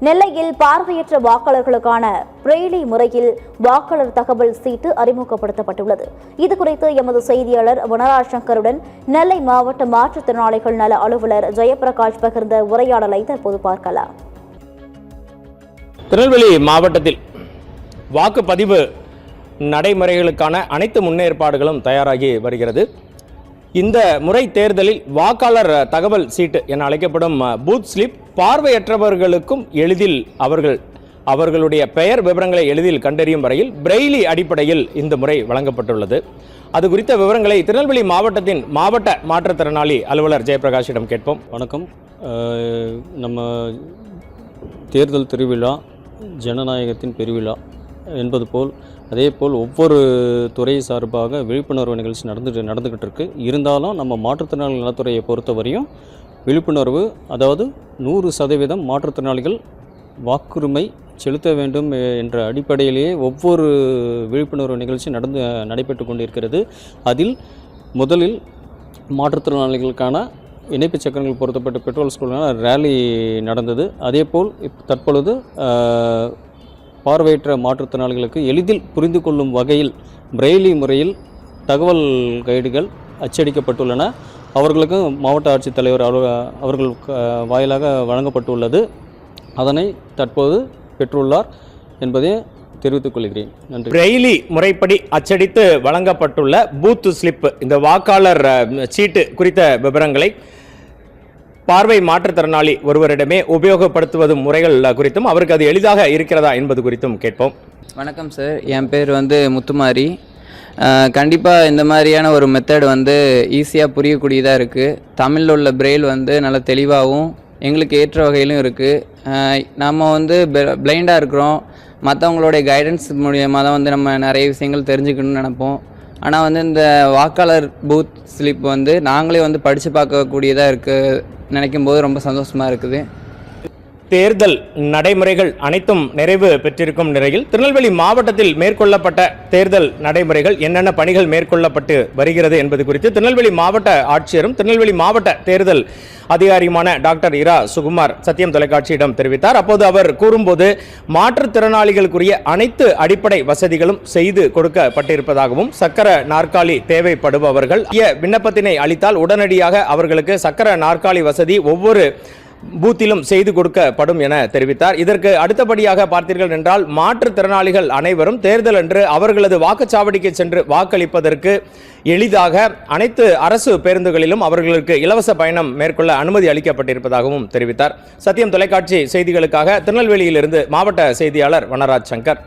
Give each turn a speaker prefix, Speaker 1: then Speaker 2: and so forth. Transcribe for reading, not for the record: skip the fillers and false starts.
Speaker 1: நெல்லையில் பார்வையற்ற வாக்காளர்களுக்கான பிரெய்லி முறையில் வாக்காளர் தகவல் சீட்டு அறிமுகப்படுத்தப்பட்டுள்ளது. இதுகுறித்து எமது செய்தியாளர் வனராஜ் சங்கருடன் நெல்லை மாவட்ட மாற்றுத்திறனாளிகள் நல அலுவலர் ஜெயபிரகாஷ் பகிர்ந்த உரையாடலை தற்போது பார்க்கலாம்.
Speaker 2: திருநெல்வேலி மாவட்டத்தில் வாக்குப்பதிவு நடைமுறைகளுக்கான அனைத்து முன்னேற்பாடுகளும் தயாராகி வருகிறது. இந்த முறை தேர்தலில் வாக்காளர் தகவல் சீட்டு என அழைக்கப்படும் பூத் ஸ்லிப் பார்வையற்றவர்களுக்கும் எளிதில் அவர்களுடைய பெயர் விவரங்களை எளிதில் கண்டறியும் வரையில் பிரெய்லி அடிப்படையில் இந்த முறை வழங்கப்பட்டுள்ளது. அது குறித்த விவரங்களை திருநெல்வேலி மாவட்டத்தின் மாவட்ட மாற்றுத்திறனாளி அலுவலர் ஜெயபிரகாஷிடம் கேட்போம்.
Speaker 3: வணக்கம். நம்ம தேர்தல் திருவிழா ஜனநாயகத்தின் பெருவிழா என்பது போல் அதேபோல் ஒவ்வொரு துறை சார்பாக விழிப்புணர்வு நிகழ்ச்சி நடந்துக்கிட்டு இருக்கு. இருந்தாலும் நம்ம மாற்றுத்திறனாளி நலத்துறையை பொறுத்தவரையும் விழிப்புணர்வு, அதாவது 100% மாற்றுத்திறனாளிகள் வாக்குரிமை செலுத்த வேண்டும் என்ற அடிப்படையிலேயே ஒவ்வொரு விழிப்புணர்வு நிகழ்ச்சி நடைபெற்று கொண்டிருக்கிறது. அதில் முதலில் மாற்றுத்திறனாளிகளுக்கான இணைப்பு சக்கரங்கள் பொருத்தப்பட்ட பெட்ரோல் ஸ்கூலான ரேலி நடந்தது. அதேபோல் தற்பொழுது பார்வையற்ற மாற்றுத்திறனாளிகளுக்கு எளிதில் புரிந்து கொள்ளும் வகையில் பிரெய்லி முறையில் தகவல் கைடுகள் அச்சடிக்கப்பட்டுள்ளன. அவர்களுக்கு மாவட்ட ஆட்சித்தலைவர் அவர்கள் வாயிலாக வழங்கப்பட்டுள்ளது. அதனை தற்போது பெற்றுள்ளார் என்பதை தெரிவித்துக் கொள்கிறேன். நன்றி.
Speaker 2: பிரெய்லி முறைப்படி அச்சடித்து வழங்கப்பட்டுள்ள பூத் ஸ்லிப், இந்த வாக்காளர் சீட்டு குறித்த விவரங்களை பார்வை மாற்றுத்திறனாளி ஒருவரிடமே உபயோகப்படுத்துவது முறைகள் குறித்தும் அவருக்கு அது எளிதாக இருக்கிறதா என்பது குறித்தும் கேட்போம்.
Speaker 4: வணக்கம் சார், என் பேர் முத்துமாரி. கண்டிப்பாக இந்த மாதிரியான ஒரு மெத்தட் ஈஸியாக புரியக்கூடியதாக இருக்குது. தமிழில் உள்ள பிரெயில் நல்ல தெளிவாகவும் எங்களுக்கு ஏற்ற வகையிலும் இருக்குது. நம்ம பிளைண்டாக இருக்கிறோம், மற்றவங்களுடைய கைடன்ஸ் மூலியமாக தான் நம்ம நிறைய விஷயங்கள் தெரிஞ்சுக்கணும்னு நினைப்போம். ஆனால் இந்த வாக்காளர் பூத் ஸ்லிப் நாங்களே படித்து பார்க்கக்கூடியதாக இருக்குது நினைக்கும் போது ரொம்ப சந்தோஷமாக இருக்குது.
Speaker 2: தேர்தல் நடைமுறைகள் அனைத்தும் நிறைவு பெற்றிருக்கும் நிலையில் திருநெல்வேலி மாவட்டத்தில் மேற்கொள்ளப்பட்ட தேர்தல் நடைமுறைகள் என்னென்ன பணிகள் மேற்கொள்ளப்பட்டு வருகிறது என்பது குறித்து திருநெல்வேலி மாவட்ட ஆட்சியரும் திருநெல்வேலி மாவட்ட தேர்தல் அதிகாரியுமான டாக்டர் இரா சுகுமார் சத்தியம் தொலைக்காட்சியிடம் தெரிவித்தார். அப்போது அவர் கூறும்போது மாற்றுத்திறனாளிகளுக்குரிய அனைத்து அடிப்படை வசதிகளும் செய்து கொடுக்கப்பட்டிருப்பதாகவும், சக்கர நாற்காலி தேவைப்படுபவர்கள் விண்ணப்பத்தினை அளித்தால் உடனடியாக அவர்களுக்கு சக்கர நாற்காலி வசதி ஒவ்வொரு பூத்திலும் செய்து கொடுக்கப்படும் என தெரிவித்தார். இதற்கு அடுத்தபடியாக பார்த்தீர்கள் என்றால் மாற்றுத்திறனாளிகள் அனைவரும் தேர்தல் அன்று அவர்களது வாக்குச்சாவடிக்கு சென்று வாக்களிப்பதற்கு எளிதாக அனைத்து அரசு பேருந்துகளிலும் அவர்களுக்கு இலவச பயணம் மேற்கொள்ள அனுமதி அளிக்கப்பட்டிருப்பதாகவும் தெரிவித்தார். சத்தியம் தொலைக்காட்சி செய்திகளுக்காக திருநெல்வேலியிலிருந்து மாவட்ட செய்தியாளர் வனராஜ் சங்கர்.